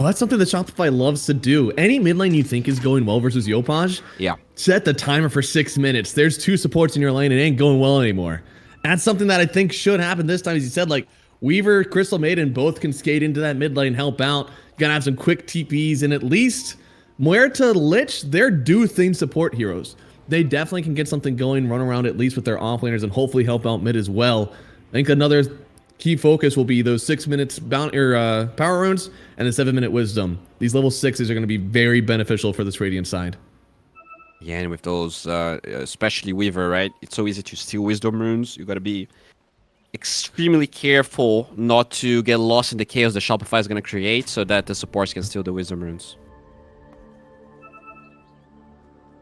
Well, that's something that Shopify loves to do. Any mid lane you think is going well versus Yopaj, Yeah. set the timer for 6 minutes. There's 2 supports in your lane. It ain't going well anymore. That's something that I think should happen this time. As you said, like, Weaver, Crystal Maiden both can skate into that mid lane, help out. Gonna have some quick TPs, and at least Muerta, Lich, they're do-thing support heroes. They definitely can get something going, run around at least with their offlaners, and hopefully help out mid as well. I think another key focus will be those 6 minutes power runes and the 7-minute wisdom. These level 6s are going to be very beneficial for this Radiant side. Yeah, and with those, especially Weaver, right? It's so easy to steal wisdom runes. You got to be extremely careful not to get lost in the chaos that Shopify is going to create so that the supports can steal the wisdom runes.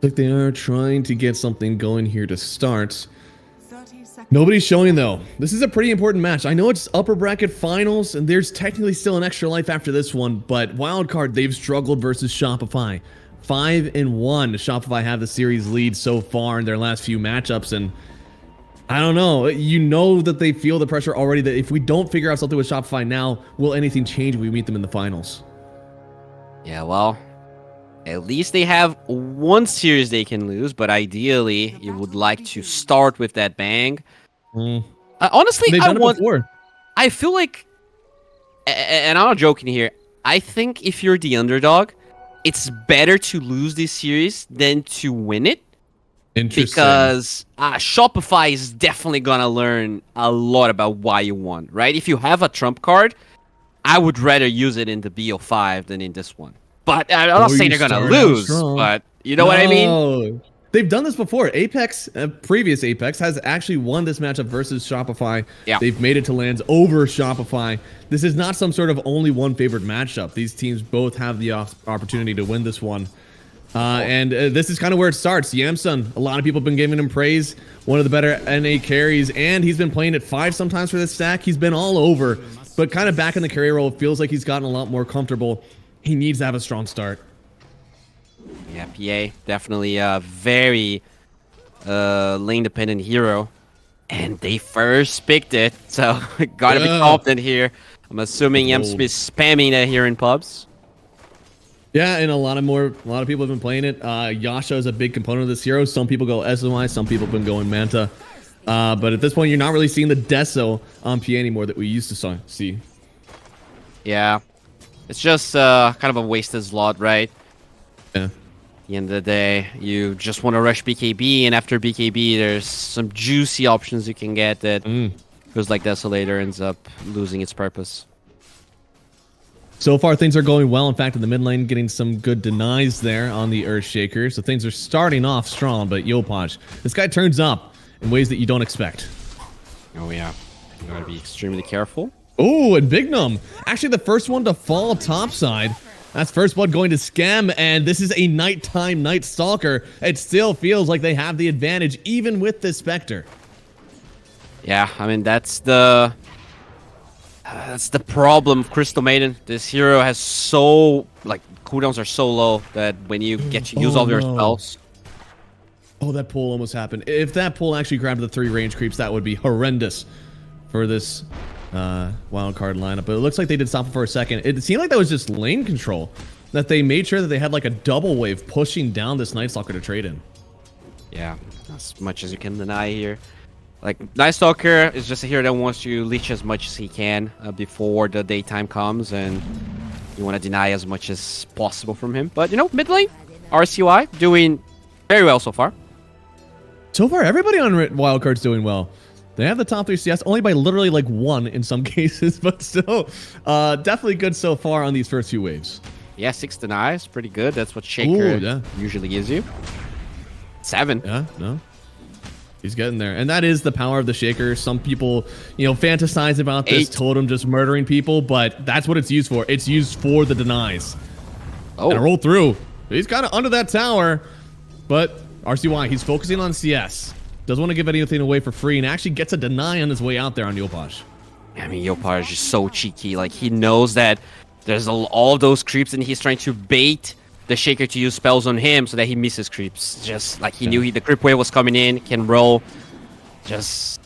Like they are trying to get something going here to start. Nobody's showing though. This is a pretty important match. I know it's upper bracket finals and there's technically still an extra life after this one, but Wildcard, they've struggled versus Shopify. 5-1. Shopify have the series lead so far in their last few matchups, and I don't know. You know that they feel the pressure already that if we don't figure out something with Shopify now, will anything change when we meet them in the finals? Yeah, well, at least they have one series they can lose, but ideally, you would like to start with that bang. Honestly, I feel like, and I'm not joking here, I think if you're the underdog, it's better to lose this series than to win it. Interesting. Because Shopify is definitely gonna learn a lot about why you won, right? If you have a trump card, I would rather use it in the BO5 than in this one. But I'm not saying they're gonna lose, but you know what I mean? They've done this before. Apex, previous Apex, has actually won this matchup versus Shopify. Yeah. They've made it to lands over Shopify. This is not some sort of only one favored matchup. These teams both have the opportunity to win this one. And this is kind of where it starts. Yamsun, a lot of people have been giving him praise. One of the better NA carries, and he's been playing at 5 sometimes for this stack. He's been all over, but kind of back in the carry role. It feels like he's gotten a lot more comfortable. He needs to have a strong start. Yeah, PA, definitely a very lane-dependent hero. And they first picked it, so gotta be confident here. I'm assuming Yamsun is spamming that here in pubs. Yeah, and a lot of people have been playing it. Yasha is a big component of this hero. Some people go SOI, some people have been going Manta. But at this point, you're not really seeing the Deso on PA anymore that we used to see. Yeah, it's just kind of a wasted slot, right? Yeah. At the end of the day, you just want to rush BKB, and after BKB, there's some juicy options you can get that feels like Desolator ends up losing its purpose. So far, things are going well. In fact, in the mid lane, getting some good denies there on the Earthshaker. So things are starting off strong, but Yopaj, this guy turns up in ways that you don't expect. Oh, yeah. You gotta be extremely careful. Oh, and Bignum, actually the first one to fall topside. That's first blood going to Scam, and this is a nighttime Night Stalker. It still feels like they have the advantage, even with this Spectre. Yeah, I mean, that's the problem of Crystal Maiden. This hero has so, like, cooldowns are so low that when you get to use all your spells. Oh, that pull almost happened. If that pull actually grabbed the 3 range creeps, that would be horrendous for this Wildcard lineup. But it looks like they did stop it for a second. It seemed like that was just lane control, that they made sure that they had like a double wave pushing down this Night Stalker to trade in. Yeah, as much as you can deny here. Like, Night Stalker is just a hero that wants to leech as much as he can before the daytime comes, and you want to deny as much as possible from him. But, you know, mid lane, RCY, doing very well so far. So far, everybody on Wildcard's doing well. They have the top 3 CS only by literally like 1 in some cases, but still definitely good so far on these first few waves. Yeah, 6 denies, pretty good. That's what Shaker usually gives you. 7. Yeah, no. He's getting there. And that is the power of the Shaker. Some people, you know, fantasize about this totem just murdering people, but that's what it's used for. It's used for the denies. Oh. And roll through. He's kind of under that tower, but RCY, he's focusing on CS. Doesn't want to give anything away for free, and actually gets a deny on his way out there on Yopaj. I mean, Yopaj is just so cheeky. Like, he knows that there's all those creeps, and he's trying to bait the Shaker to use spells on him so that he misses creeps. Just like he knew the creep wave was coming in, can roll. Just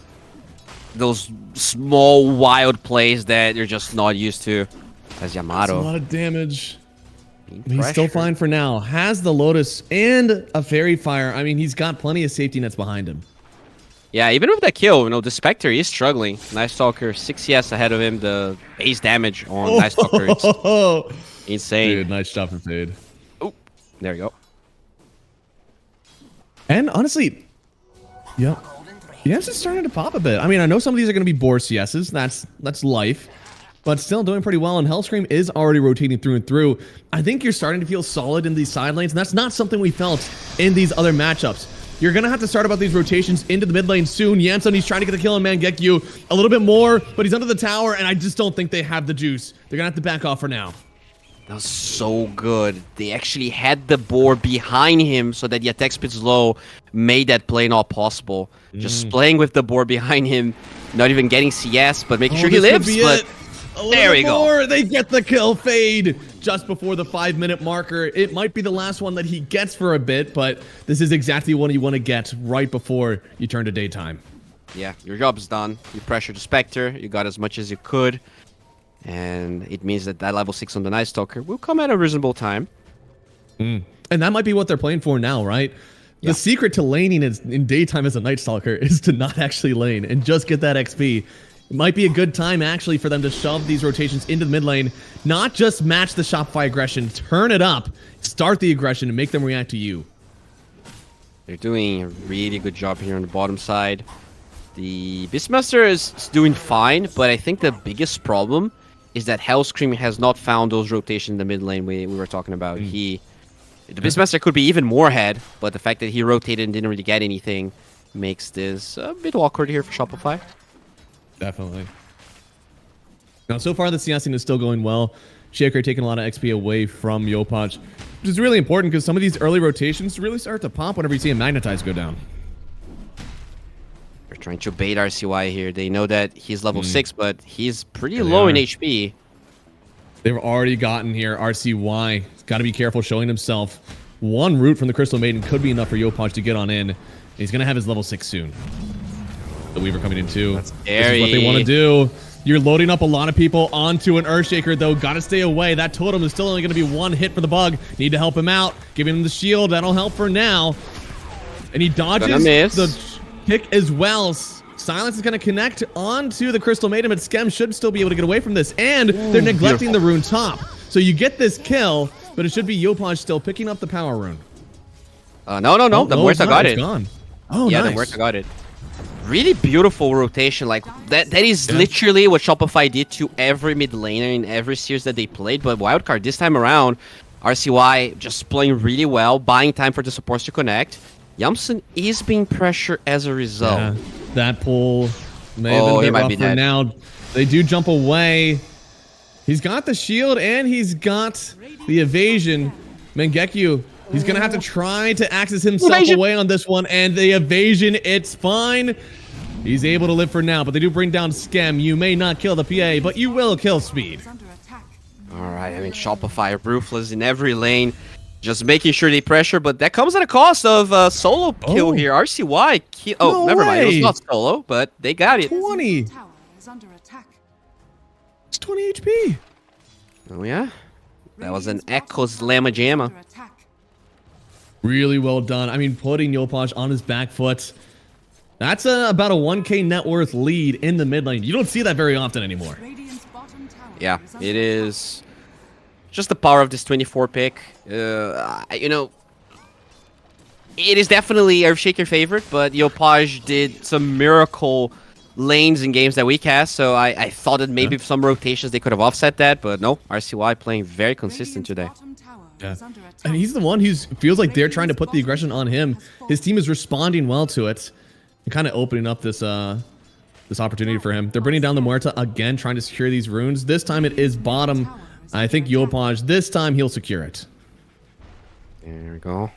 those small, wild plays that you're just not used to. As Yamato. That's a lot of damage. He's still fine for now. Has the Lotus and a Fairy Fire. I mean, he's got plenty of safety nets behind him. Yeah, even with that kill, the Spectre is struggling. Night Stalker, 6 CS ahead of him. The base damage on Night Stalker is insane. Dude, nice job from Fade. Oh, there you go. And honestly, yeah, CS is starting to pop a bit. I mean, I know some of these are going to be Boar CSs. That's life. But still doing pretty well, and Hellscream is already rotating through and through. I think you're starting to feel solid in these side lanes, and that's not something we felt in these other matchups. You're going to have to start about these rotations into the mid lane soon. Yansun, he's trying to get the kill on Mangekyo a little bit more, but he's under the tower, and I just don't think they have the juice. They're going to have to back off for now. That was so good. They actually had the boar behind him so that the attack speed's low, made that play not possible. Just playing with the boar behind him, not even getting CS, but making sure he lives. But there we go. They get the kill. Fade just before the 5-minute marker. It might be the last one that he gets for a bit, but this is exactly what you want to get right before you turn to daytime. Yeah, your job's done. You pressured the Spectre. You got as much as you could. And it means that level 6 on the Night Stalker will come at a reasonable time. And that might be what they're playing for now, right? Yeah. The secret to laning in daytime as a Night Stalker is to not actually lane and just get that XP. It might be a good time, actually, for them to shove these rotations into the mid lane, not just match the Shopify aggression, turn it up, start the aggression, and make them react to you. They're doing a really good job here on the bottom side. The Beastmaster is doing fine, but I think the biggest problem is that Hellscream has not found those rotations in the mid lane we were talking about. The Beastmaster could be even more ahead, but the fact that he rotated and didn't really get anything makes this a bit awkward here for Shopify. Definitely. Now, so far, the CSing is still going well. Shaker taking a lot of XP away from Yopaj, which is really important because some of these early rotations really start to pop whenever you see a Magnetize go down. They're trying to bait RCY here. They know that he's level 6, but he's pretty low in HP. They've already gotten here. RCY got to be careful showing himself. One root from the Crystal Maiden could be enough for Yopaj to get on in. He's going to have his level 6 soon. The Weaver coming in too. This is what they want to do. You're loading up a lot of people onto an Earthshaker, though. Got to stay away. That totem is still only going to be one hit for the bug. Need to help him out. Giving him the shield. That'll help for now. And he dodges the kick as well. Silence is going to connect onto the Crystal Maiden, but Skem should still be able to get away from this. And they're neglecting the rune top. So you get this kill, but it should be Yopaj still picking up the power rune. No. The Muerta got it. Gone. Oh, yeah, nice. The Muerta got it. Really beautiful rotation. Like that is literally what Shopify did to every mid laner in every series that they played. But Wildcard this time around, RCY just playing really well, buying time for the supports to connect. Yamsun is being pressured as a result. Yeah, that pull may have been a bit rough for now. They do jump away. He's got the shield and he's got the evasion. Mangekyo, he's going to have to try to access himself away on this one. And the evasion, it's fine. He's able to live for now, but they do bring down Skem. You may not kill the PA, but you will kill Speed. All right, I mean, Shopify ruthless in every lane. Just making sure they pressure, but that comes at a cost of solo kill here. RCY kill. Oh, no never mind. It was not solo, but they got it. 20. It's 20 HP. Oh, yeah. That was an Echo's Llama Jamma. Really well done. I mean, putting Yopaj on his back foot. That's about a 1k net worth lead in the mid lane. You don't see that very often anymore. Yeah, it is just the power of this 24 pick. You know, it is definitely Earthshaker favorite, but Yopaj did some miracle lanes in games that we cast, so I thought that maybe some rotations they could have offset that, but no, RCY playing very consistent today. Yeah, and he's the one who feels like they're trying to put the aggression on him. His team is responding well to it and kind of opening up this this opportunity for him. They're bringing down the Muerta again, trying to secure these runes. This time it is bottom. I think Yopaj, this time he'll secure it. There we go.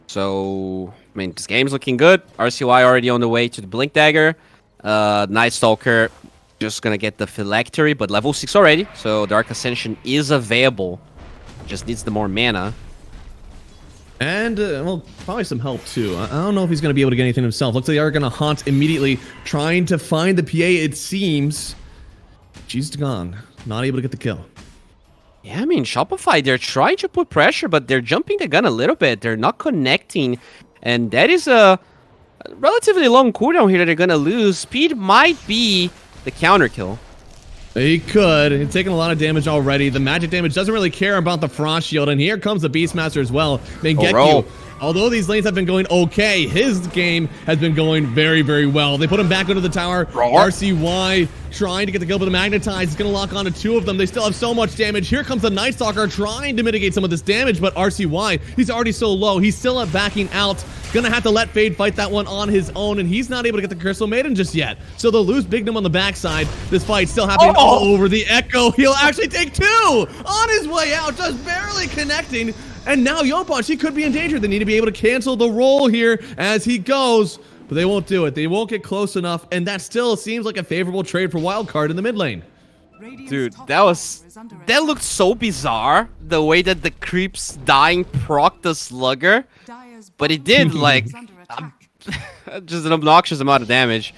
So, I mean, this game's looking good. RCY already on the way to the Blink Dagger. Night Stalker just gonna get the Phylactery, but level 6 already. So Dark Ascension is available. Just needs the more mana. And, well, probably some help, too. I don't know if he's going to be able to get anything himself. Looks like they are going to haunt immediately, trying to find the PA, it seems. She's gone. Not able to get the kill. Yeah, I mean, Shopify, they're trying to put pressure, but they're jumping the gun a little bit. They're not connecting, and that is a relatively long cooldown here that they're going to lose. Speed might be the counter kill. He could. He's taking a lot of damage already. The magic damage doesn't really care about the Frost Shield, and here comes the Beastmaster as well. Mengekyo, although these lanes have been going okay, his game has been going very, very well. They put him back under the tower. RCY trying to get the kill, but the Magnetize is going to lock onto 2 of them. They still have so much damage. Here comes the Night Stalker trying to mitigate some of this damage, but RCY, he's already so low. He's still backing out. Gonna have to let Fade fight that one on his own, and he's not able to get the Crystal Maiden just yet. So they'll lose Bignum on the backside. This fight still happening all over the Echo. He'll actually take 2 on his way out, just barely connecting. And now Yopon, she could be in danger. They need to be able to cancel the roll here as he goes, but they won't do it. They won't get close enough, and that still seems like a favorable trade for Wildcard in the mid lane. Dude, that looked so bizarre, the way that the creeps dying proc the Slugger. But it did, like, just an obnoxious amount of damage.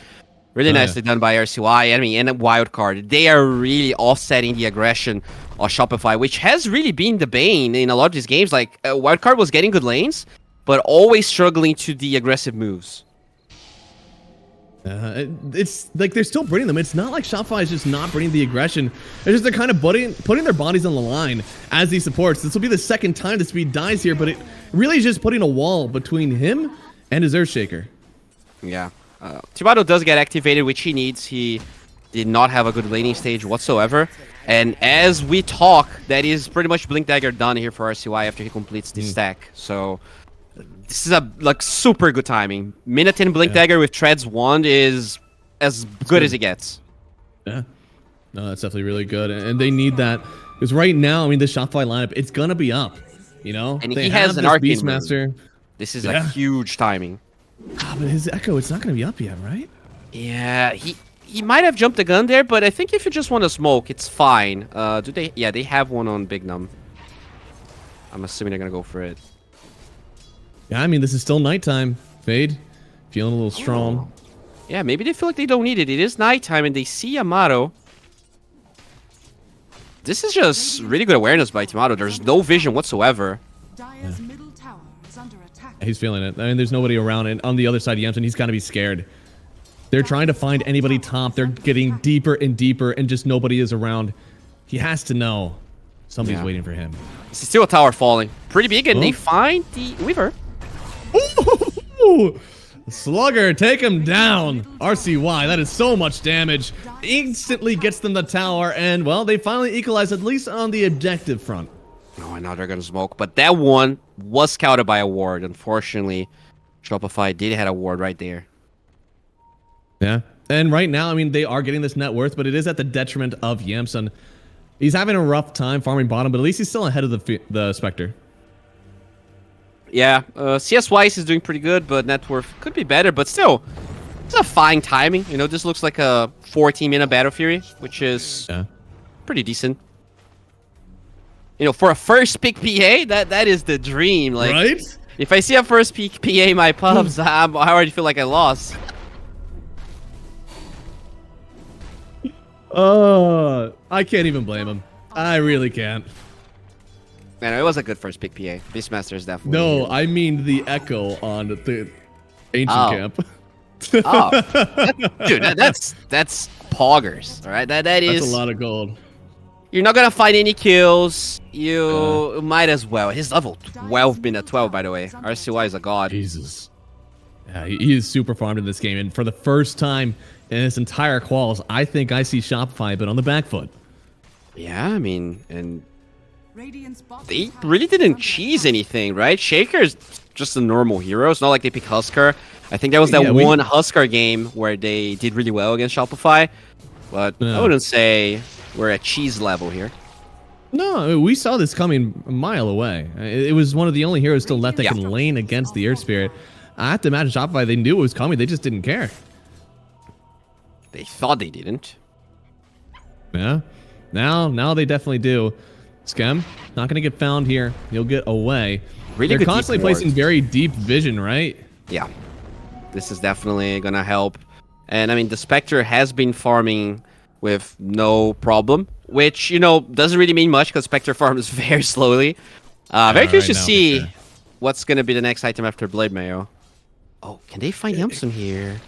Really nicely done by RCY, enemy, and Wildcard. They are really offsetting the aggression of Shopify, which has really been the bane in a lot of these games. Like, Wildcard was getting good lanes, but always struggling to the aggressive moves. It's like they're still bringing them. It's not like Shopify is just not bringing the aggression. It's just they're kind of putting their bodies on the line as he supports. This will be the second time the Speed dies here, but it really is just putting a wall between him and his Earthshaker. Yeah. Timado does get activated, which he needs. He did not have a good laning stage whatsoever. And as we talk, that is pretty much Blink Dagger done here for RCY after he completes the stack. So this is a super good timing. Minute 10 Blink Dagger with Treads Wand is as good as it gets. Yeah. No, that's definitely really good. And they need that. Because right now, I mean, the Shopify lineup, it's going to be up. You know? And he has an Arcane Beastmaster. This is a huge timing. But his Echo, it's not going to be up yet, right? Yeah, he might have jumped the gun there, but I think if you just want to smoke, it's fine. Do they? Yeah, they have one on Bignum. I'm assuming they're going to go for it. Yeah, I mean, this is still nighttime. Fade, feeling a little strong. Yeah, maybe they feel like they don't need it. It is nighttime, and they see Yamato. This is just really good awareness by Yamato. There's no vision whatsoever. Yeah. He's feeling it. I mean, there's nobody around, and on the other side of Yamson, he's got to be scared. They're trying to find anybody top. They're getting deeper and deeper, and just nobody is around. He has to know somebody's waiting for him. This is still a tower falling. Pretty big, and they find the Weaver. Ooh! Slugger, take him down. RCY, that is so much damage. Instantly gets them the tower, and, well, they finally equalize, at least on the objective front. Oh, and now they're going to smoke. But that one was scouted by a ward. Unfortunately, Shopify did have a ward right there. Yeah. And right now, I mean, they are getting this net worth, but it is at the detriment of Yamson. He's having a rough time farming bottom, but at least he's still ahead of the Spectre. Yeah, CS-wise is doing pretty good, but net worth could be better, but still, it's a fine timing. You know, this looks like a 14-minute Battle Fury, which is pretty decent. You know, for a first pick PA, that is the dream. Like, right? If I see a first pick PA in my pubs, I already feel like I lost. I can't even blame him. I really can't. Man, it was a good first pick PA. Beastmaster is definitely. No, I mean the Echo on the Ancient Camp. Dude, that's poggers. All right, that's a lot of gold. You're not gonna find any kills. You might as well. His level 12 been at 12, by the way. RCY is a god. Jesus. Yeah, he is super farmed in this game, and for the first time in this entire quals, I think I see Shopify a bit on the back foot. Yeah, I mean, and they really didn't cheese anything, right? Shaker's just a normal hero. It's not like they pick Huskar. I think that was that one Huskar game where they did really well against Shopify. But I wouldn't say we're at cheese level here. No, we saw this coming a mile away. It was one of the only heroes still left that can lane against the Earth Spirit. I have to imagine Shopify, they knew it was coming. They just didn't care. They thought they didn't. Yeah. Now they definitely do. Scam, not going to get found here. He'll get away. Really They're constantly placing very deep vision, right? Yeah. This is definitely going to help. And I mean, the Spectre has been farming with no problem, which, you know, doesn't really mean much because Spectre farms very slowly. Very curious to see what's going to be the next item after Blade Mayo. Oh, can they find Yamsun here?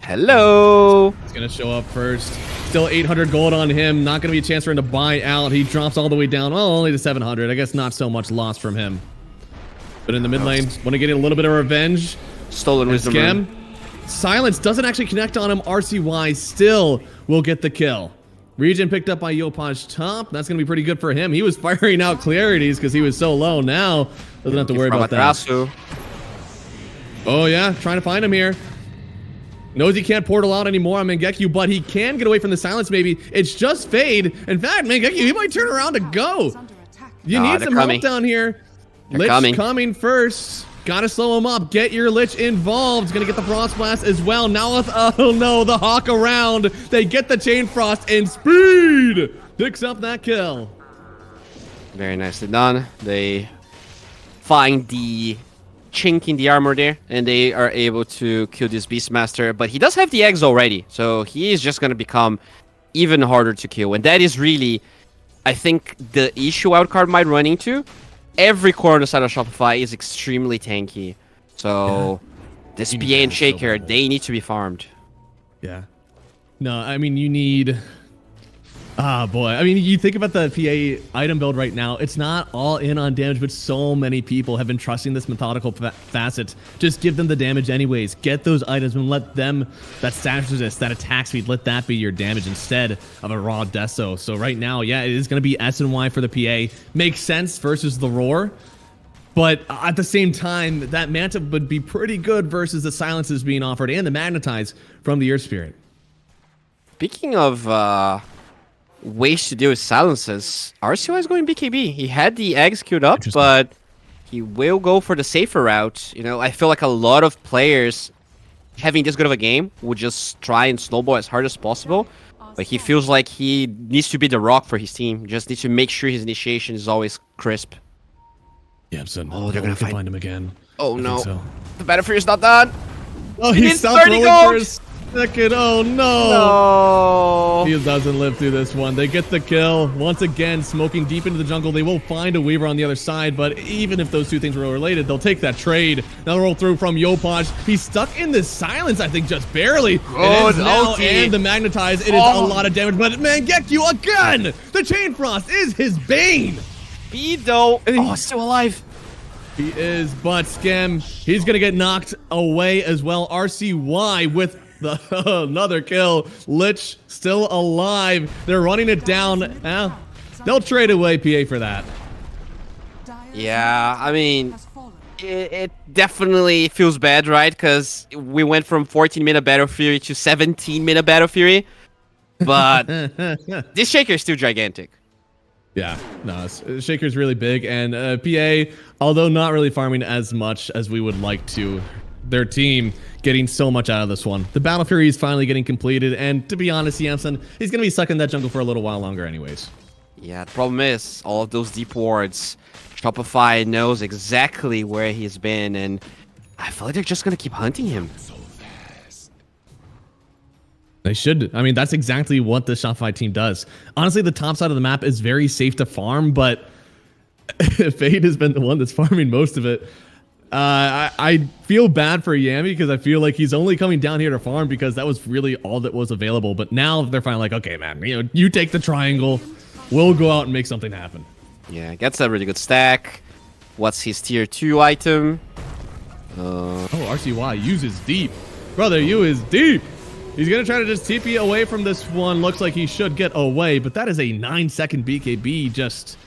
Hello. He's going to show up first. Still 800 gold on him. Not going to be a chance for him to buy out. He drops all the way down. Oh, only to 700. I guess not so much loss from him. But in the mid lane, want to get a little bit of revenge. Stolen Wisdom Rune. Silence doesn't actually connect on him. RCY still will get the kill. Regen picked up by Yopaj top. That's going to be pretty good for him. He was firing out clarities because he was so low. Now, doesn't have to worry about that. Oh, yeah. Trying to find him here. Knows he can't portal out anymore on Mangekyo, but he can get away from the silence maybe. It's just Fade. In fact, Mangekyo, he might turn around to go. You need some help down here. Lich coming first. Gotta slow him up. Get your Lich involved. Gonna get the Frost Blast as well. Now with, oh no, the Hawk around. They get the Chain Frost and Speed picks up that kill. Very nicely done. They find the chink in the armor there, and they are able to kill this Beastmaster. But he does have the eggs already, so he is just gonna become even harder to kill. And that is really, I think, the issue Wildcard might run into. Every core on the side of Shopify is extremely tanky. So this PA and Shaker, they need to be farmed. Yeah. No, I mean, you need... Ah, boy. I mean, you think about the PA item build right now. It's not all in on damage, but so many people have been trusting this methodical facet. Just give them the damage anyways. Get those items and let them, that status resist, that attack speed, let that be your damage instead of a raw deso. So right now, yeah, it is going to be S and Y for the PA. Makes sense versus the Roar. But at the same time, that Manta would be pretty good versus the silences being offered and the Magnetize from the Earth Spirit. Speaking of... ways to deal with silences, RCY is going BKB. He had the eggs queued up, but he will go for the safer route. You know, I feel like a lot of players having this good of a game would just try and snowball as hard as possible, but he feels like he needs to be the rock for his team. Just needs to make sure his initiation is always crisp. Yeah, so oh, they're gonna find him again. Oh no, the Battlefield is not done. Oh, he stopped rolling for a second. Oh no. He doesn't live through this one. They get the kill. Once again, smoking deep into the jungle. They will find a Weaver on the other side, but even if those two things were related, they'll take that trade. Now roll through from Yopaj. He's stuck in this silence, I think, just barely. It is now, and the Magnetize. It is a lot of damage, but Mangekyo again! The Chain Frost is his bane! Speed though. Oh, still alive. He is, but Scam, he's gonna get knocked away as well. RCY with another kill. Lich still alive. They're running it down. They'll trade away PA for that. Yeah, I mean, it definitely feels bad, right? Because we went from 14-minute Battle Fury to 17-minute Battle Fury. But this Shaker is still gigantic. Yeah, no, Shaker's really big. And PA, although not really farming as much as we would like to, their team getting so much out of this one. The Battle Fury is finally getting completed, and to be honest, Yamsun, he's going to be stuck in that jungle for a little while longer anyways. Yeah, the problem is, all of those deep wards, Shopify knows exactly where he's been, and I feel like they're just going to keep hunting him. They should. I mean, that's exactly what the Shopify team does. Honestly, the top side of the map is very safe to farm, but Fade has been the one that's farming most of it. I feel bad for Yami because I feel like he's only coming down here to farm because that was really all that was available. But now they're finally like, okay, man, you take the triangle. We'll go out and make something happen. Yeah, gets a really good stack. What's his tier 2 item? Oh, RCY uses deep. Brother, you is deep. He's going to try to just TP away from this one. Looks like he should get away, but that is a 9-second BKB. Just,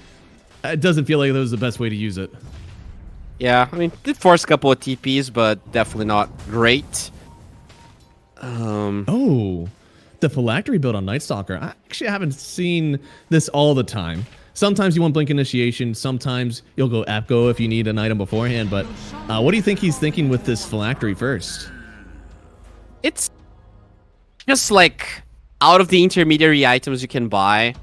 it doesn't feel like that was the best way to use it. Yeah, I mean, did force a couple of TPs, but definitely not great. Oh, the Phylactery build on Night Stalker. I actually haven't seen this all the time. Sometimes you want Blink Initiation. Sometimes you'll go Apgo if you need an item beforehand. But what do you think he's thinking with this Phylactery first? It's just like out of the intermediary items you can buy,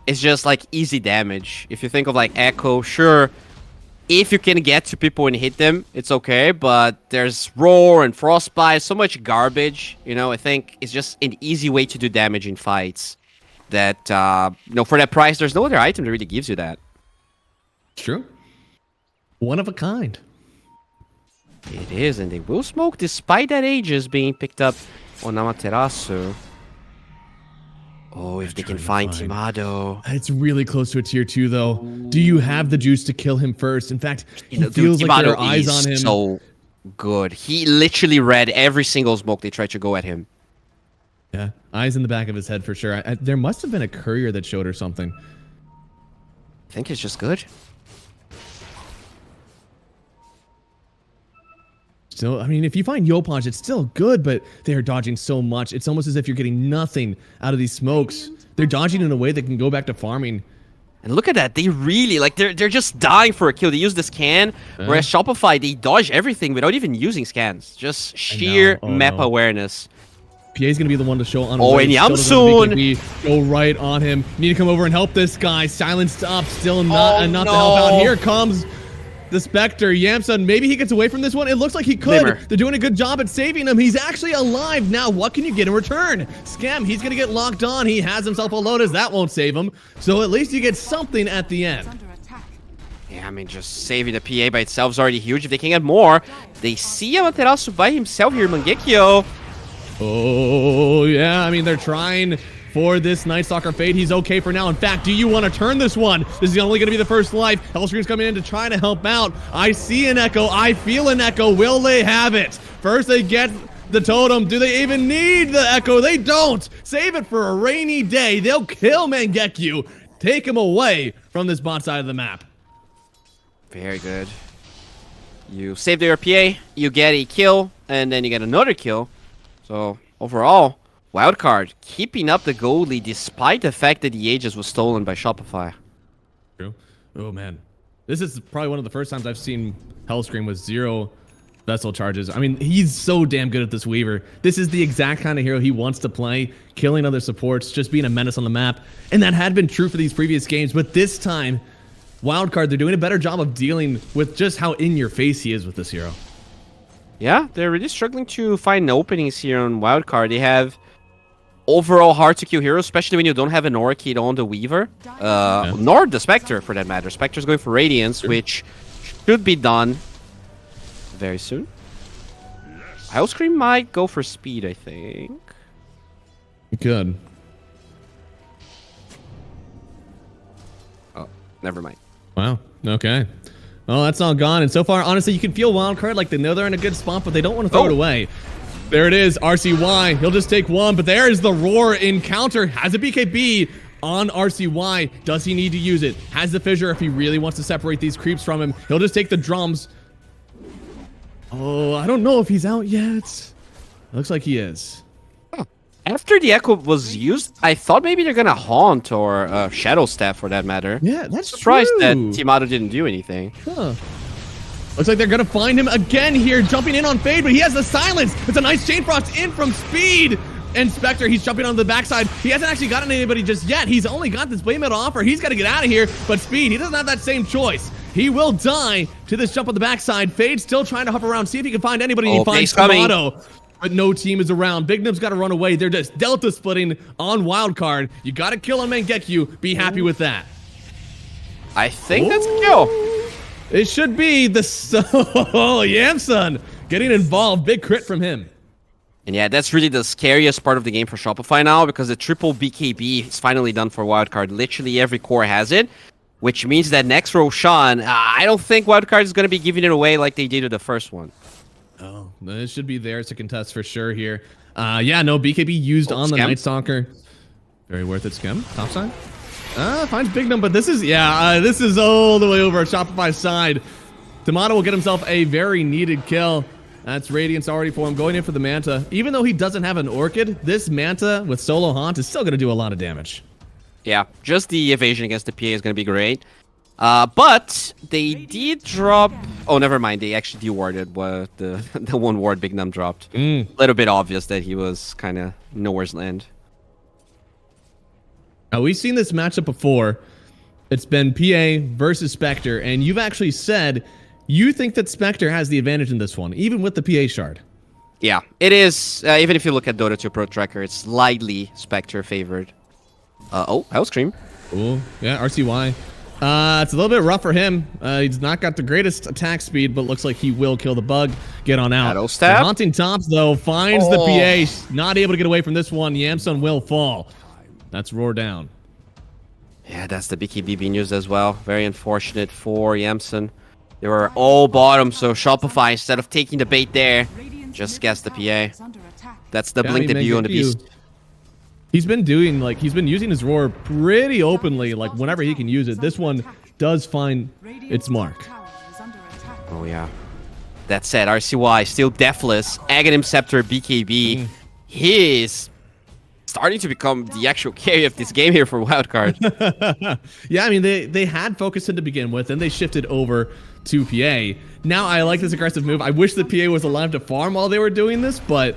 is just like easy damage. If you think of like Echo, sure, if you can get to people and hit them, it's okay. But there's Roar and Frostbite, so much garbage. You know, I think it's just an easy way to do damage in fights. That you know, for that price, there's no other item that really gives you that. True. One of a kind. It is, and they will smoke despite that Aegis being picked up on Amaterasu. Oh, if they can find Timado. It's really close to a tier 2, though. Do you have the juice to kill him first? In fact, he feels like there are eyes on him. So good. He literally read every single smoke they tried to go at him. Yeah, eyes in the back of his head for sure. There must have been a courier that showed or something. I think it's just good. So, I mean, if you find Yopaj, it's still good, but they're dodging so much. It's almost as if you're getting nothing out of these smokes. They're dodging in a way that can go back to farming. And look at that. They really, like, they're just dying for a kill. They use the scan, whereas Shopify, they dodge everything without even using scans. Just sheer map awareness. PA's going to be the one to show on. Oh, and Yamsoon! Go right on him. Need to come over and help this guy. Silenced up. Still not enough to help out. Here comes the Spectre. Yamsoon, maybe he gets away from this one. It looks like he could. Limmer. They're doing a good job at saving him. He's actually alive. Now, what can you get in return? Scam, he's going to get locked on. He has himself a Lotus. That won't save him. So at least you get something at the end. Yeah, I mean, just saving the PA by itself is already huge. If they can get more, they see Amaterasu by himself here, Mangekyo. Oh, yeah. I mean, they're trying for this Night Stalker Fade. He's okay for now. In fact, do you want to turn this one? This is only going to be the first life. Hellscream's coming in to try to help out. I see an Echo. I feel an Echo. Will they have it? First, they get the totem. Do they even need the Echo? They don't. Save it for a rainy day. They'll kill Mangekyo. Take him away from this bot side of the map. Very good. You save your PA, you get a kill, and then you get another kill. So, overall, Wildcard keeping up the goal lead despite the fact that the Aegis was stolen by Shopify. True. Oh, man. This is probably one of the first times I've seen Hellscream with 0 vessel charges. I mean, he's so damn good at this Weaver. This is the exact kind of hero he wants to play, killing other supports, just being a menace on the map. And that had been true for these previous games, but this time, Wildcard, they're doing a better job of dealing with just how in-your-face he is with this hero. Yeah, they're really struggling to find openings here on Wildcard. They have overall hard-to-kill heroes, especially when you don't have an Orchid on the Weaver. Nor the Spectre, for that matter. Spectre's going for Radiance, which should be done very soon. Hellscream might go for speed, I think. Good. Oh, never mind. Wow. Okay. Oh, that's all gone. And so far, honestly, you can feel Wildcard like they know they're in a good spot, but they don't want to throw it away. There it is, RCY. He'll just take one, but there is the Roar encounter. Has a BKB on RCY. Does he need to use it? Has the Fissure if he really wants to separate these creeps from him. He'll just take the drums. Oh, I don't know if he's out yet. Looks like he is. After the Echo was used, I thought maybe they're gonna Haunt or Shadow Staff for that matter. Yeah, that's surprised true. that Timado didn't do anything. Huh. Looks like they're gonna find him again here, jumping in on Fade, but he has the silence. It's a nice Chain Frost in from Speed. And Spectre, he's jumping on the backside. He hasn't actually gotten anybody just yet. He's only got this Blade Metal offer. He's got to get out of here. But Speed, he doesn't have that same choice. He will die to this jump on the backside. Fade still trying to hover around, see if he can find anybody. He finds Timado. But no team is around. Big Nim's got to run away. They're just Delta splitting on Wildcard. You got to kill on Mangekyo. Be happy with that. I think that's a kill. It should be the Yamsoon getting involved. Big crit from him. And yeah, that's really the scariest part of the game for Shopify now, because the triple BKB is finally done for Wildcard. Literally every core has it, which means that next Roshan, I don't think Wildcard is going to be giving it away like they did with the first one. Oh, it should be theirs to contest for sure here. Yeah, no, BKB used on the Night Stalker. Very worth it, Scam. Top side. Finds Big Nim, but this is, this is all the way over at Shopify's side. Timado will get himself a very needed kill. That's Radiance already for him, going in for the Manta. Even though he doesn't have an Orchid, this Manta with Solo Haunt is still going to do a lot of damage. Yeah, just the evasion against the PA is going to be great. But they did drop... Oh, never mind. They actually de-warded what the one ward Big Nim dropped. A little bit obvious that he was kind of nowhere's land. Now, we've seen this matchup before. It's been PA versus Spectre, and you've actually said you think that Spectre has the advantage in this one, even with the PA shard. Yeah, it is. Even if you look at Dota 2 Pro Tracker, it's slightly Spectre favored. Oh, House Cream. Oh, yeah, RCY. It's a little bit rough for him. He's not got the greatest attack speed, but looks like he will kill the bug, get on out. The Haunting Tops, though, finds the PA. Not able to get away from this one. Yamsun will fall. That's Roar down. Yeah, that's the BKB being used as well. Very unfortunate for Yamsun. They were all bottom, so Shopify, instead of taking the bait there, just guessed the PA. That's the blink debut on the Beast. He's been doing, like, he's been using his Roar pretty openly, like, whenever he can use it. This one does find its mark. Oh, yeah. That said, RCY still deathless. Aghanim Scepter, BKB. He is starting to become the actual carry of this game here for Wildcard. Yeah, I mean, they had Focusing to begin with, and they shifted over to PA. Now I like this aggressive move. I wish the PA was alive to farm while they were doing this, but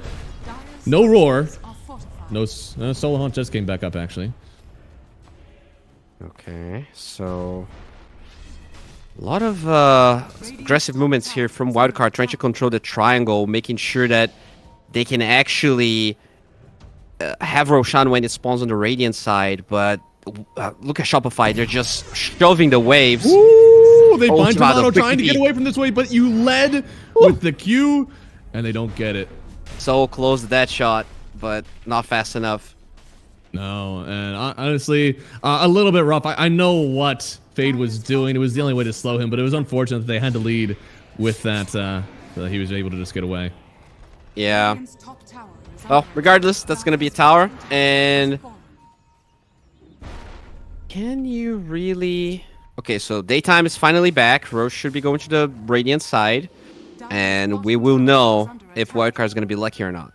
no Roar. No, Solo Hunt just came back up, actually. Okay, so a lot of aggressive movements here from Wildcard, trying to control the triangle, making sure that they can actually have Roshan when it spawns on the Radiant side, but look at Shopify, they're just shoving the waves. Ooh, they find Tomato trying to get away from this wave, but you led with the Q, and they don't get it. So close to that shot, but not fast enough. No, and honestly, a little bit rough. I know what Fade was doing. It was the only way to slow him, but it was unfortunate that they had to lead with that, so that he was able to just get away. Yeah. Well, regardless, that's going to be a tower, and can you really... Okay, so daytime is finally back. Roche should be going to the Radiant side, and we will know if Wildcard is going to be lucky or not.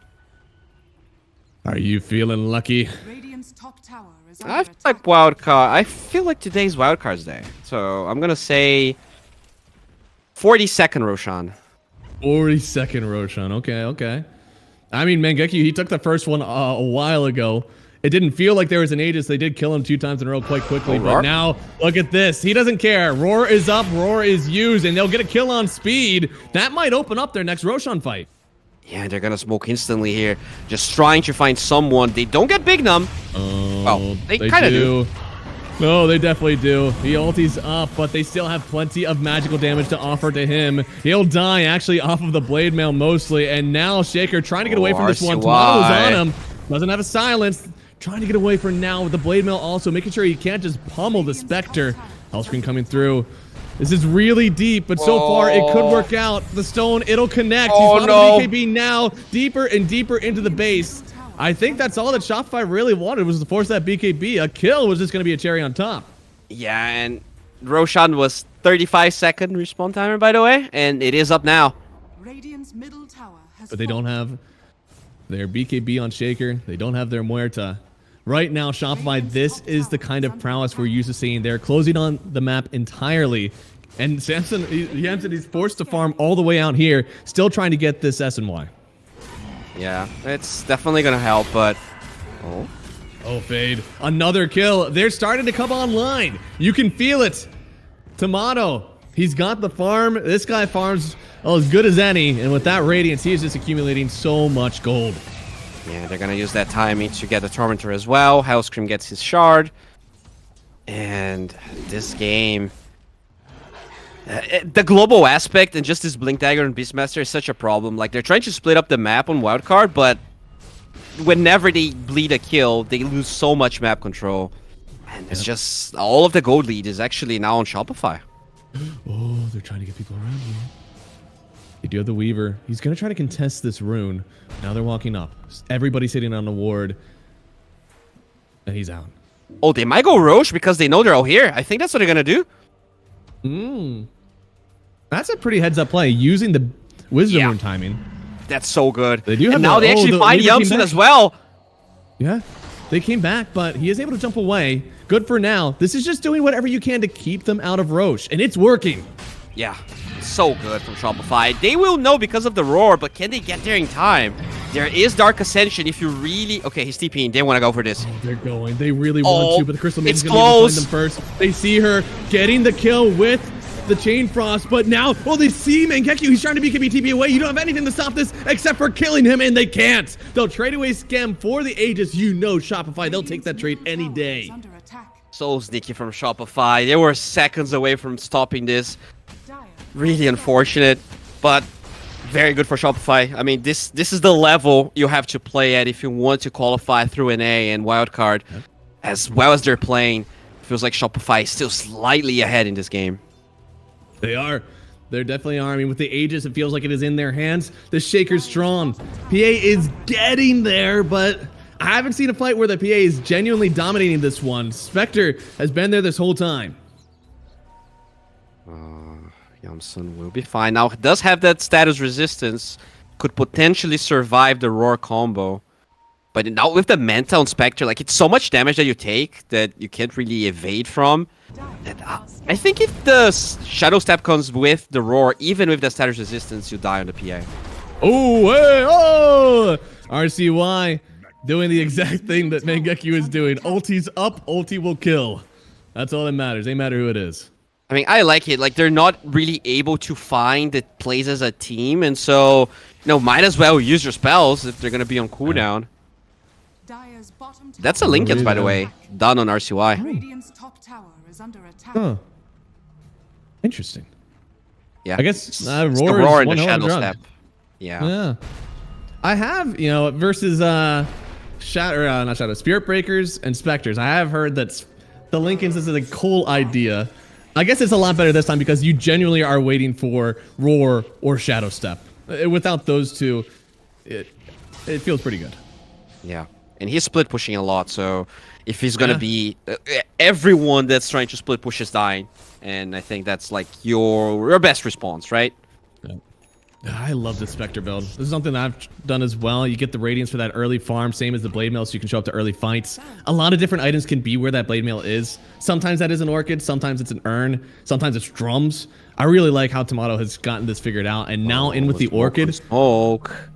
Are you feeling lucky? I feel like Wildcard. I feel like today's Wildcard's day, so I'm going to say 42nd Roshan. 42nd Roshan. Okay. I mean, Mangekyo, he took the first one a while ago. It didn't feel like there was an Aegis. They did kill him 2 times in a row quite quickly, but now look at this. He doesn't care. Roar is up, Roar is used, and they'll get a kill on speed. That might open up their next Roshan fight. Yeah, they're gonna smoke instantly here. Just trying to find someone. They don't get Big Num. Oh, they kind of do. No, they definitely do. The ulti's up, but they still have plenty of magical damage to offer to him. He'll die, actually, off of the Blade Mail mostly. And now Shaker trying to get away from this one. Tomato's on him. Doesn't have a silence. Trying to get away for now with the Blade Mail also. Making sure he can't just pummel the Spectre. Hellscreen coming through. This is really deep, but so far it could work out. The stone, it'll connect. He's on the BKB now. Deeper and deeper into the base. I think that's all that Shopify really wanted, was to force that BKB. A kill was just going to be a cherry on top. Yeah, and Roshan was 35-second respawn timer, by the way, and it is up now. But they don't have their BKB on Shaker. They don't have their Muerta. Right now, Shopify, this is the kind of prowess we're used to seeing. They're closing on the map entirely. And Yamsun, he's forced to farm all the way out here, still trying to get this SNY. Yeah, it's definitely going to help, but... Oh, Fade. Another kill. They're starting to come online. You can feel it. Tomato. He's got the farm. This guy farms as good as any. And with that Radiance, he is just accumulating so much gold. Yeah, they're going to use that timing to get the Tormentor as well. Hellscream gets his shard. And this game... the global aspect and just this Blink Dagger and Beastmaster is such a problem. Like, they're trying to split up the map on Wildcard, but whenever they bleed a kill, they lose so much map control. And it's just... all of the gold lead is actually now on Shopify. Oh, they're trying to get people around here. They do have the Weaver. He's going to try to contest this rune. Now they're walking up. Everybody's sitting on the ward. And he's out. Oh, they might go Roche because they know they're all here. I think that's what they're going to do. That's a pretty heads-up play, using the Wisdom Rune timing. That's so good. They do have and now they actually find Yamsun as well. Yeah, they came back, but he is able to jump away. Good for now. This is just doing whatever you can to keep them out of Roche, and it's working. Yeah, so good from Shopify. They will know because of the Roar, but can they get there in time? There is Dark Ascension if you really... Okay, he's TPing. They want to go for this. Oh, they're going. They really want to, but the Crystal Maiden's it's going to close. find them first. They see her getting the kill with the Chain Frost, but now, they see Mangekyo. He's trying to BKB TP away. You don't have anything to stop this except for killing him, and they can't. They'll trade away Scam for the Aegis. You know Shopify. They'll take that trade any day. So sneaky from Shopify. They were seconds away from stopping this. Really unfortunate, but very good for Shopify. I mean, this is the level you have to play at if you want to qualify through an A and Wildcard. As well as they're playing, feels like Shopify is still slightly ahead in this game. They are. They definitely are. I mean, with the Aegis, it feels like it is in their hands. The Shaker's strong. PA is getting there, but I haven't seen a fight where the PA is genuinely dominating this one. Spectre has been there this whole time. Yamsun will be fine. Now, it does have that status resistance. Could potentially survive the Roar combo. But now with the Manta on Spectre, like, it's so much damage that you take that you can't really evade from. And, I think if the Shadow Step comes with the Roar, even with the status resistance, you die on the PA. Oh, hey, oh! RCY doing the exact thing that Mangekyo is doing. Ulti's up, ulti will kill. That's all that matters. Ain't matter who it is. I mean, I like it. Like, they're not really able to find that plays as a team, and so, might as well use your spells if they're gonna be on cooldown. That's a Linken's, by the way, done on RCY. Huh. Interesting. Yeah. I guess Roar and the Shadow Step. Yeah. I have, versus not Shadow, Spirit Breakers and Spectres. I have heard that the Linken's is a cool idea. I guess it's a lot better this time because you genuinely are waiting for Roar or Shadow Step. Without those two, it feels pretty good. Yeah. And he's split pushing a lot, so if he's gonna be everyone that's trying to split push is dying, and I think that's like your best response, right? Yeah. I love the Spectre build. This is something that I've done as well. You get the Radiance for that early farm, same as the Blade Mail, so you can show up to early fights. A lot of different items can be where that Blade Mail is. Sometimes that is an Orchid, sometimes it's an Urn, sometimes it's Drums. I really like how Tomato has gotten this figured out, and now in with the Orchid. Smoke.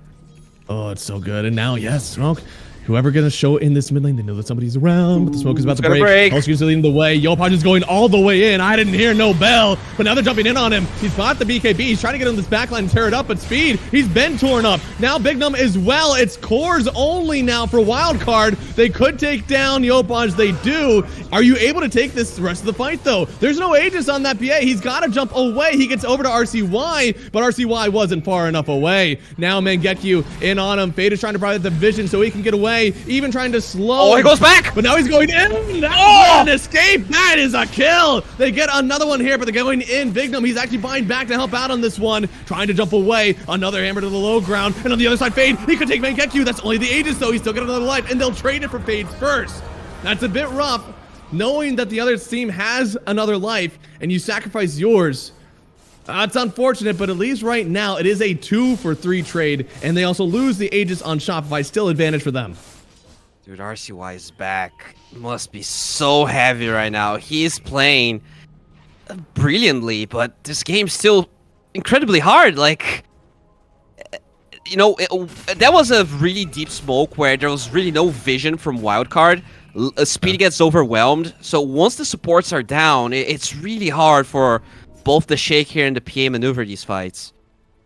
Oh, it's so good. And now, yes, Smoke. Whoever gonna show in this mid lane, they know that somebody's around, but the smoke is about to break. Hellscream's leading the way. Yopaj is going all the way in. I didn't hear no bell, but now they're jumping in on him. He's got the BKB. He's trying to get on this backline and tear it up at speed. He's been torn up. Now Bignum as well. It's cores only now for Wildcard. They could take down Yopaj. They do. Are you able to take this the rest of the fight, though? There's no Aegis on that PA. He's got to jump away. He gets over to RCY, but RCY wasn't far enough away. Now Mangekyo in on him. Fade is trying to provide the vision so he can get away. Even trying to slow. Oh, he goes back! But now he's going in. That's an escape. That is a kill. They get another one here, but they're going in. Bignum, he's actually buying back to help out on this one. Trying to jump away. Another hammer to the low ground. And on the other side, Fade. He could take Mangekyo. That's only the Aegis, though. He's still got another life. And they'll trade it for Fade first. That's a bit rough. Knowing that the other team has another life and you sacrifice yours. It's unfortunate, but at least right now, it is a 2-for-3 trade. And they also lose the Aegis on Shopify. Still advantage for them. Dude, RCY is back. Must be so heavy right now. He's playing brilliantly, but this game's still incredibly hard. Like, that was a really deep smoke where there was really no vision from Wildcard. Speed gets overwhelmed. So once the supports are down, it's really hard for both the Shaker and the PA maneuver these fights.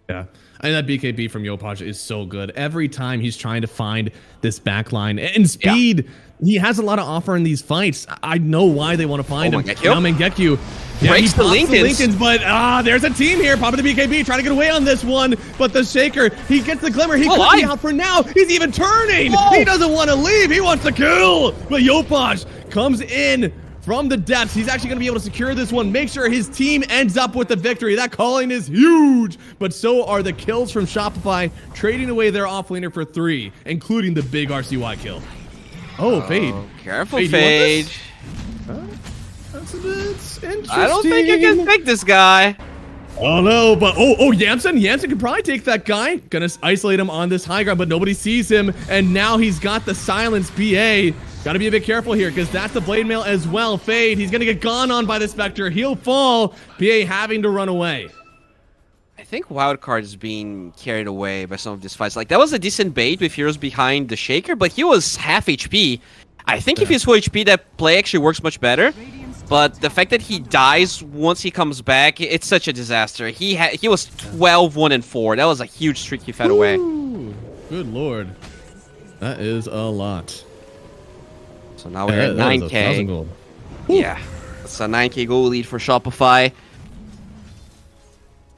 Yeah. I mean, that BKB from Yopaj is so good. Every time he's trying to find this backline. And speed, he has a lot of offer in these fights. I know why they want to find him. Now Mangekyo breaks the Linken's. But there's a team here. Popping the BKB, trying to get away on this one. But the Shaker, he gets the Glimmer. He could be out for now. He's even turning. He doesn't want to leave. He wants to kill. But Yopaj comes in from the depths. He's actually going to be able to secure this one, make sure his team ends up with the victory. That calling is huge, but so are the kills from Shopify, trading away their offlaner for 3, including the big RCY kill. Oh, Fade. Careful, Fade. That's a bit interesting. I don't think you can pick this guy. Oh no, but Yamsun can probably take that guy. Gonna isolate him on this high ground, but nobody sees him, and now he's got the silence BA. Gotta be a bit careful here, because that's the Blade Mail as well. Fade, he's gonna get gone on by the Spectre. He'll fall. PA having to run away. I think Wildcard is being carried away by some of these fights. Like, that was a decent bait with heroes behind the Shaker, but he was half HP. I think if he's full HP, that play actually works much better. But the fact that he dies once he comes back, it's such a disaster. He was 12-1-4. That was a huge streak he fed away. Good lord. That is a lot. So now we're at 9k. Gold. Yeah. It's a 9k goal lead for Shopify.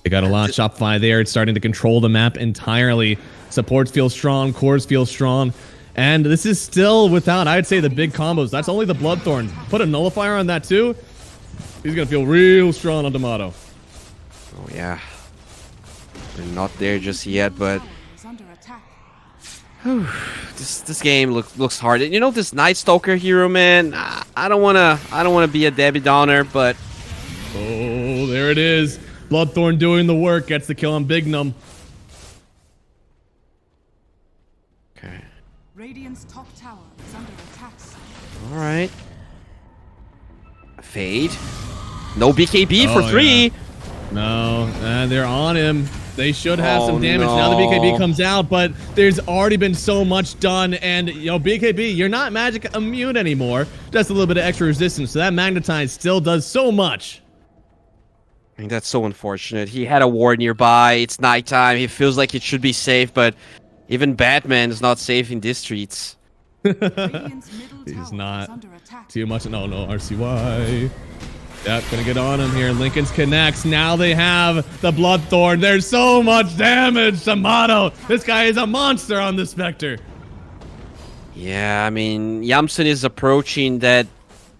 They got a lot. Shopify there. It's starting to control the map entirely. Supports feel strong. Cores feel strong. And this is still without, I'd say, the big combos. That's only the Bloodthorn. Put a Nullifier on that too. He's going to feel real strong on Tomato. Oh, yeah. We're not there just yet, but... Whew, this game looks hard. You know, this Night Stalker hero, man, I don't wanna be a Debbie Downer, but... Oh, there it is. Bloodthorn doing the work. Gets the kill on Bignum. Okay. Radiant's top tower is under attack. All right. Fade. No BKB for 3. Yeah. No, and they're on him. They should have some damage. Now the BKB comes out, but there's already been so much done. And, you know, BKB, you're not magic immune anymore. Just a little bit of extra resistance. So that Magnetize still does so much. I mean, that's so unfortunate. He had a ward nearby. It's nighttime. He feels like it should be safe, but even Batman is not safe in these streets. He's not. Too much. No, RCY. Yep, gonna get on him here. Lincoln's connects. Now they have the Bloodthorn. There's so much damage. Tomato. This guy is a monster on the Spectre. Yeah, I mean, Yamsun is approaching that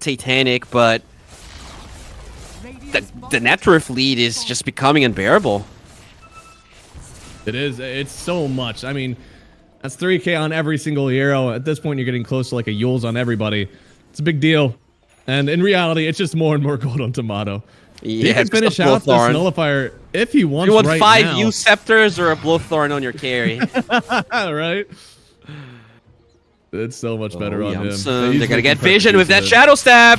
Satanic, but the net worth lead is just becoming unbearable. It is. It's so much. I mean, that's 3k on every single hero. At this point, you're getting close to like a Yules on everybody. It's a big deal. And in reality, it's just more and more gold on Tomato. Yeah, he can finish out this Nullifier if he wants. You want right 5 now. U-Scepters or a Blowthorn on your carry? Right? It's so much better on him. They're gonna get vision with that Shadow Stab.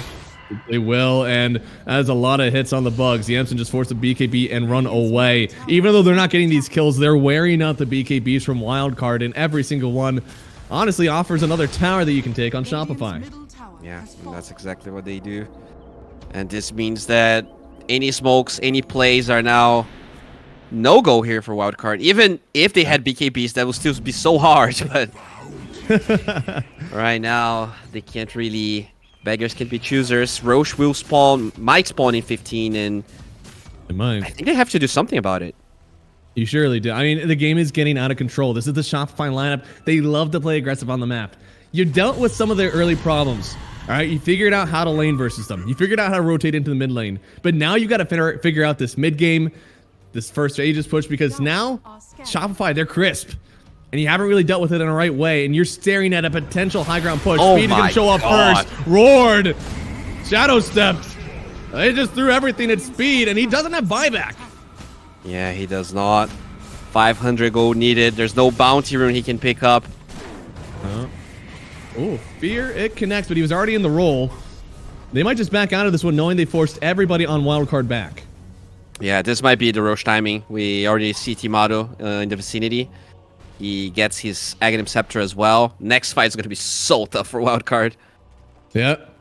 They will, and that's a lot of hits on the bugs. Yamsun just forced a BKB and run away. Even though they're not getting these kills, they're wearing out the BKBs from Wildcard, and every single one honestly offers another tower that you can take on Shopify. Yeah, and that's exactly what they do. And this means that any smokes, any plays are now no-go here for Wildcard. Even if they had BKBs, that would still be so hard, but right now, they can't really... Beggars can be choosers. Roche will spawn, might spawn in 15, and I think they have to do something about it. You surely do. I mean, the game is getting out of control. This is the Shopify lineup. They love to play aggressive on the map. You dealt with some of their early problems. All right, you figured out how to lane versus them. You figured out how to rotate into the mid lane. But now you got to figure out this mid game, this first Aegis push, because now Shopify, they're crisp. And you haven't really dealt with it in the right way, and you're staring at a potential high ground push. Oh Speed is going to show up first. Roared. Shadow steps. They just threw everything at Speed, and he doesn't have buyback. Yeah, he does not. 500 gold needed. There's no bounty rune he can pick up. Oh, Fear, it connects, but he was already in the roll. They might just back out of this one knowing they forced everybody on Wildcard back. Yeah, this might be the Roche timing. We already see Timado in the vicinity. He gets his Aghanim Scepter as well. Next fight is going to be so tough for Wildcard. Yep.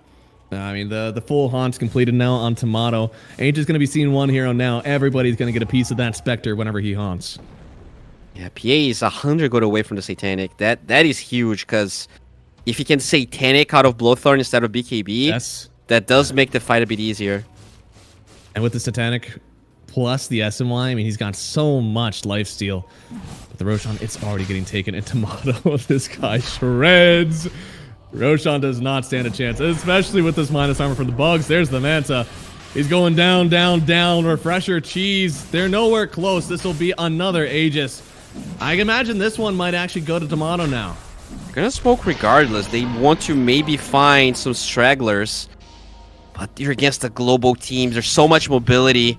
I mean, the full haunt's completed now on Tomato. Ain't just going to be seeing one hero now. Everybody's going to get a piece of that Spectre whenever he haunts. Yeah, PA is 100 gold away from the Satanic. That is huge, because if he can Satanic out of Blowthorn instead of BKB, yes, that does make the fight a bit easier. And with the Satanic plus the SMY, I mean, he's got so much lifesteal. With the Roshan, it's already getting taken. And Tomato, this guy shreds. Roshan does not stand a chance, especially with this minus armor from the bugs. There's the Manta. He's going down, down, down. Refresher, cheese. They're nowhere close. This will be another Aegis. I can imagine this one might actually go to Tomato now. They're gonna smoke regardless. They want to maybe find some stragglers. But you're against the global teams. There's so much mobility.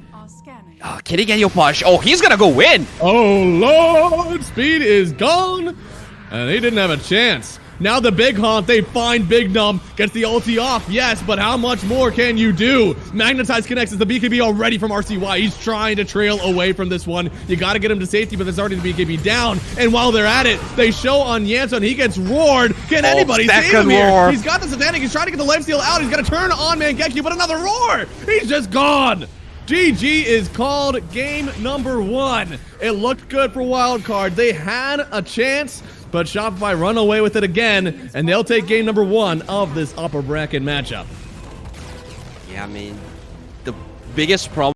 Oh, can he get your push? Oh, he's gonna go win. Oh, Lord. Speed is gone. And he didn't have a chance. Now the big hump, they find Big Numb, gets the ulti off, yes, but how much more can you do? Magnetize connects as the BKB already from RCY. He's trying to trail away from this one. You gotta get him to safety, but there's already the BKB down. And while they're at it, they show on Yanto, and he gets roared. Can anybody save him here? He's got the Satanic, he's trying to get the lifesteal out. He's gonna turn on Mangekyo, but another roar! He's just gone! GG is called game number 1. It looked good for Wildcard. They had a chance, but Shopify run away with it again, and they'll take game number 1 of this upper bracket matchup. Yeah, I mean, the biggest problem